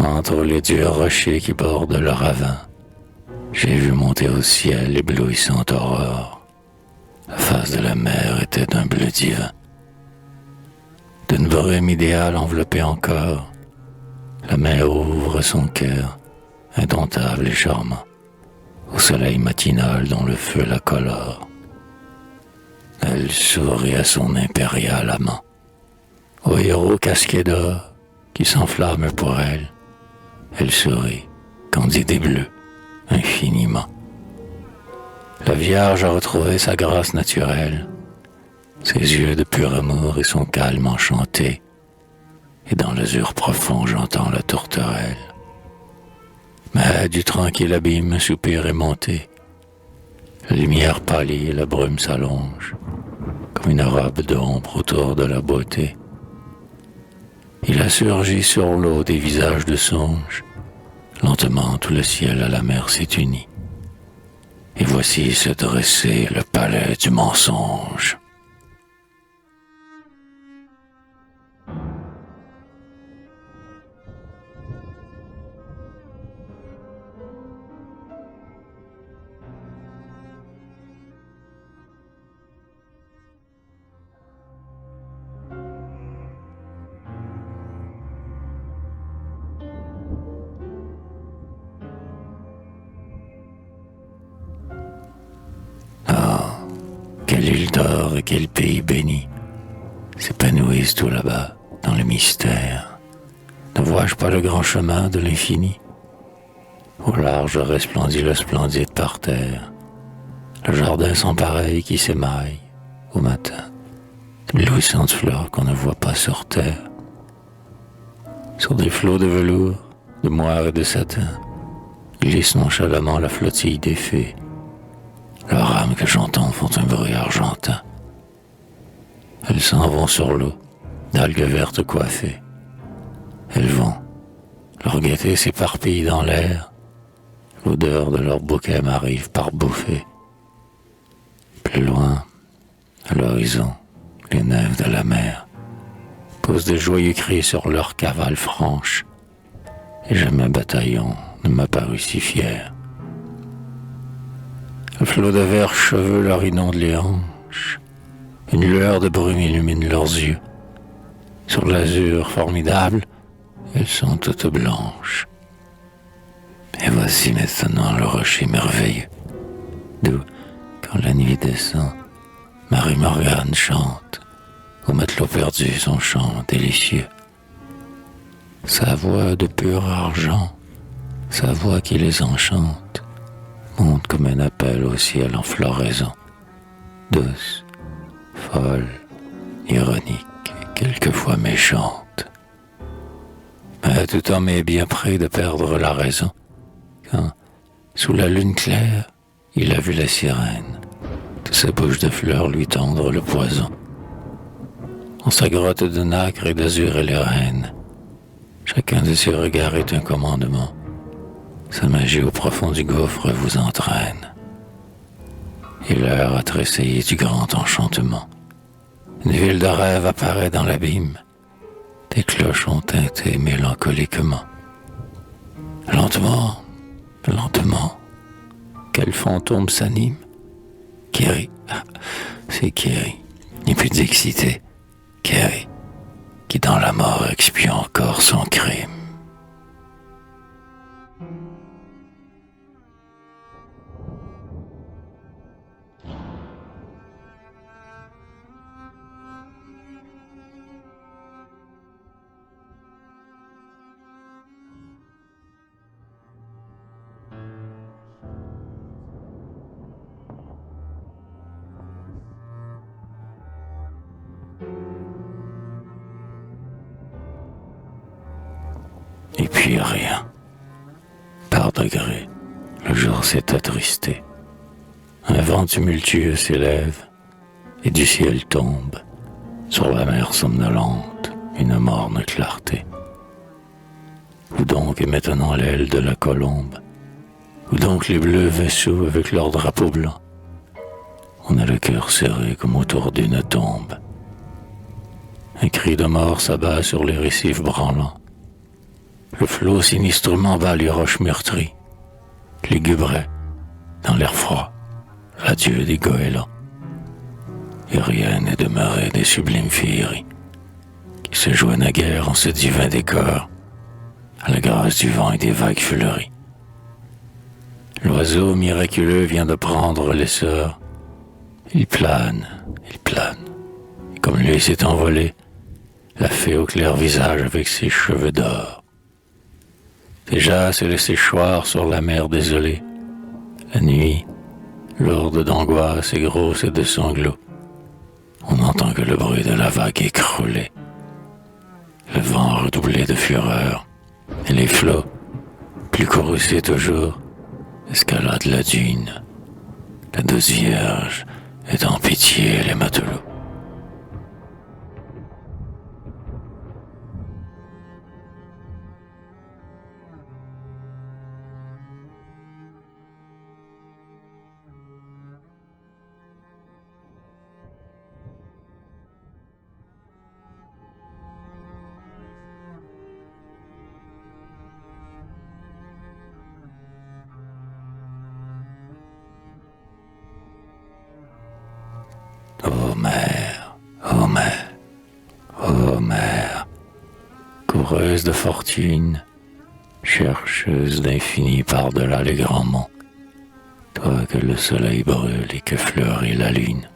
Entre les durs rochers qui bordent le ravin, j'ai vu monter au ciel l'éblouissante aurore. La face de la mer était d'un bleu divin. D'une brume idéale enveloppée encore, la mer ouvre son cœur, indomptable et charmant, au soleil matinal dont le feu la colore. Elle sourit à son impérial amant, au héros casqué d'or qui s'enflamme pour elle. Elle sourit, candide et bleue, infiniment. La Vierge a retrouvé sa grâce naturelle, ses yeux de pur amour et son calme enchanté, et dans l'azur profond j'entends la tourterelle. Mais du tranquille abîme un soupir est monté, la lumière pâlit et la brume s'allonge, comme une robe d'ombre autour de la beauté. Il a surgi sur l'eau des visages de songe, lentement tout le ciel à la mer s'est uni, et voici se dresser le palais du mensonge. Quelle île d'or et quel pays béni s'épanouissent tout là-bas dans le mystère. Ne vois-je pas le grand chemin de l'infini? Au large resplendit le splendide parterre, le jardin sans pareil qui s'émaille au matin, d'éblouissantes fleurs qu'on ne voit pas sur terre. Sur des flots de velours, de moire et de satin, glisse nonchalamment la flottille des fées. Leurs rames que j'entends font un bruit argentin. Elles s'en vont sur l'eau, d'algues vertes coiffées. Elles vont, leur gaieté s'éparpille dans l'air. L'odeur de leur bouquet m'arrive par bouffées. Plus loin, à l'horizon, les nymphes de la mer posent de joyeux cris sur leurs cavales franches. Et jamais bataillon ne m'a paru si fier. Un flot de verts cheveux leur inonde les hanches. Une lueur de brume illumine leurs yeux. Sur l'azur formidable, elles sont toutes blanches. Et voici maintenant le rocher merveilleux, d'où, quand la nuit descend, Marie-Morgane chante, au matelot perdu son chant délicieux. Sa voix de pur argent, sa voix qui les enchante, monte comme un appel au ciel en floraison, douce, folle, ironique, quelquefois méchante. Mais tout homme est bien près de perdre la raison, quand, sous la lune claire, il a vu la sirène, de sa bouche de fleurs lui tendre le poison. En sa grotte de nacre et d'azur elle est reine, chacun de ses regards est un commandement. Sa magie au profond du gouffre vous entraîne. Et l'heure a tressailli du grand enchantement. Une ville de rêve apparaît dans l'abîme. Des cloches ont tinté mélancoliquement. Lentement, lentement, quel fantôme s'anime? Kéry, c'est Kéry, ni plus d'excité. Kéry, qui dans la mort expie encore son crime. Et puis rien. Par degrés, le jour s'est attristé. Un vent tumultueux s'élève, et du ciel tombe, sur la mer somnolente, une morne clarté. Où donc est maintenant l'aile de la colombe? Où donc les bleus vaisseaux avec leur drapeau blanc? On a le cœur serré comme autour d'une tombe. Un cri de mort s'abat sur les récifs branlants. Le flot sinistrement bat les roches meurtries, lugubré, dans l'air froid, l'adieu des goélands. Et rien n'est demeuré des sublimes féeries qui se jouaient naguère en ce divin décor, à la grâce du vent et des vagues fleuries. L'oiseau miraculeux vient de prendre l'essor. Il plane, et comme lui s'est envolé, la fée au clair visage avec ses cheveux d'or. Déjà c'est le séchoir sur la mer désolée. La nuit, lourde d'angoisse et grosse de sanglots. On n'entend que le bruit de la vague écroulée. Le vent redoublé de fureur, et les flots, plus courroucés toujours, escaladent la dune. La douce Vierge est en pitié les matelots. Ô mère, ô mère, ô mère, coureuse de fortune, chercheuse d'infini par-delà les grands monts, toi que le soleil brûle et que fleurit la lune,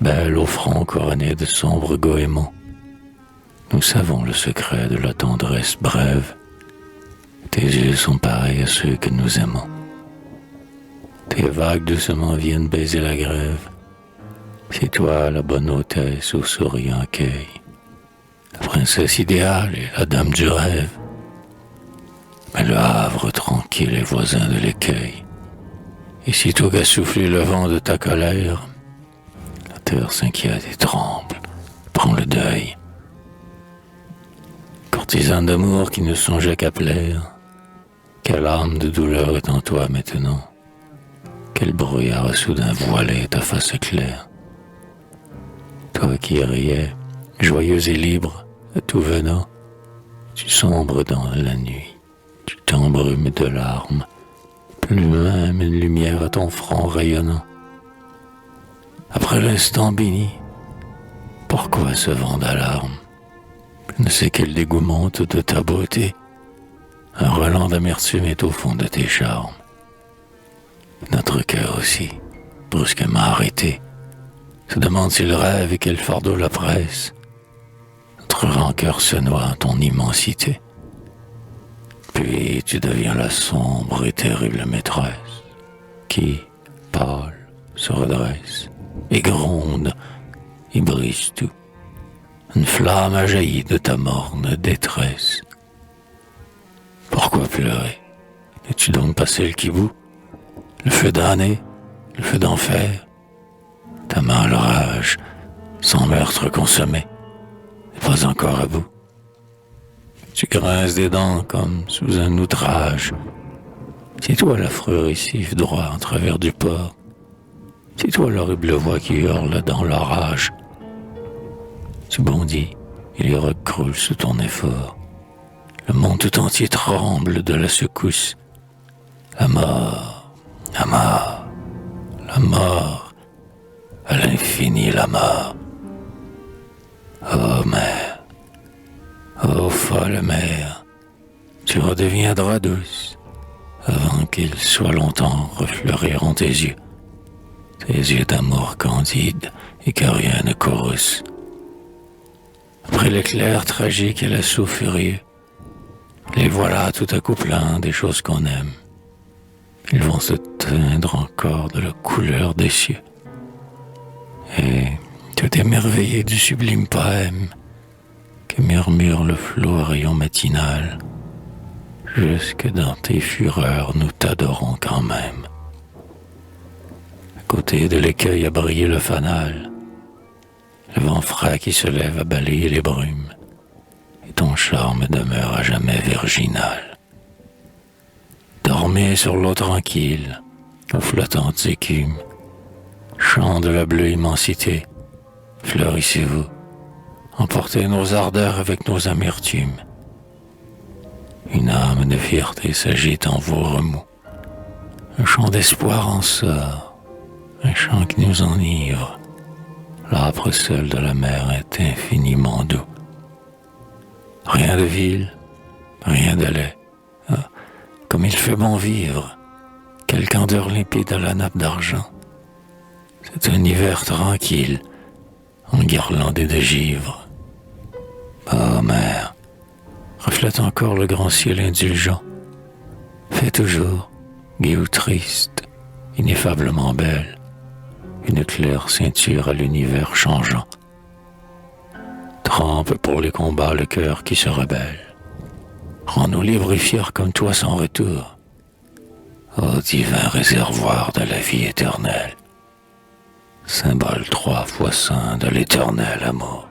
belle au front couronné de sombres goémons, nous savons le secret de la tendresse brève, tes yeux sont pareils à ceux que nous aimons. Tes vagues doucement viennent baiser la grève. C'est toi la bonne hôtesse au souriant accueil, la princesse idéale et la dame du rêve. Mais le havre tranquille est voisin de l'écueil. Et sitôt qu'a soufflé le vent de ta colère, la terre s'inquiète et tremble, prend le deuil. Courtisane d'amour qui ne songeait qu'à plaire, quelle âme de douleur est en toi maintenant? Quel brouillard a soudain voilé ta face claire? Toi qui riais, joyeuse et libre, à tout venant, tu sombres dans la nuit, tu t'embrumes de larmes, plus même une lumière à ton front rayonnant. Après l'instant béni, pourquoi ce vent d'alarme? Je ne sais quel dégoût monte de ta beauté, un relent d'amertume est au fond de tes charmes. Notre cœur aussi, brusquement arrêté, se demande s'il rêve et quel fardeau la presse. Notre rancœur se noie en ton immensité. Puis tu deviens la sombre et terrible maîtresse, qui, pâle, se redresse, et gronde, et brise tout. Une flamme a jailli de ta morne détresse. Pourquoi pleurer? Es-tu donc pas celle qui bout? Le feu damné, le feu d'enfer, ta main à l'orage, sans meurtre consommé, n'est pas encore à bout. Tu grinces des dents comme sous un outrage. C'est toi l'affreux récif droit en travers du port. C'est toi l'horrible voix qui hurle dans l'orage. Tu bondis et les rocs croulent sous ton effort. Le monde tout entier tremble de la secousse. La mort, la mort, la mort, à l'infini la mort. Ô mère, ô folle mère, tu redeviendras douce avant qu'il soit longtemps refleuriront tes yeux d'amour candide et que rien ne courrouce. Après l'éclair tragique et l'assaut furieux, les voilà tout à coup pleins des choses qu'on aime. Ils vont se teindre encore de la couleur des cieux. Et tout émerveillé du sublime poème que murmure le flot à rayon matinal, jusque dans tes fureurs nous t'adorons quand même. À côté de l'écueil a brillé le fanal, le vent frais qui se lève a balayé les brumes, et ton charme demeure à jamais virginal. Dormez sur l'eau tranquille, aux flottantes écumes, chants de la bleue immensité, fleurissez-vous, emportez nos ardeurs avec nos amertumes, Une âme de fierté s'agite en vos remous. Un chant d'espoir en sort, un chant qui nous enivre. L'âpre seul de la mer est infiniment doux. Rien de vil, rien de laid. Ah, comme il fait bon vivre, quelle candeur limpide à la nappe d'argent. C'est un hiver tranquille, enguirlandé de givre. Ah, mer, reflète encore le grand ciel indulgent. Fais toujours, gai ou triste, ineffablement belle, une claire ceinture à l'univers changeant. Trempe pour les combats le cœur qui se rebelle. Rends-nous libres et fiers comme toi sans retour. Ô divin réservoir de la vie éternelle, symbole 3 fois saint de l'éternel amour.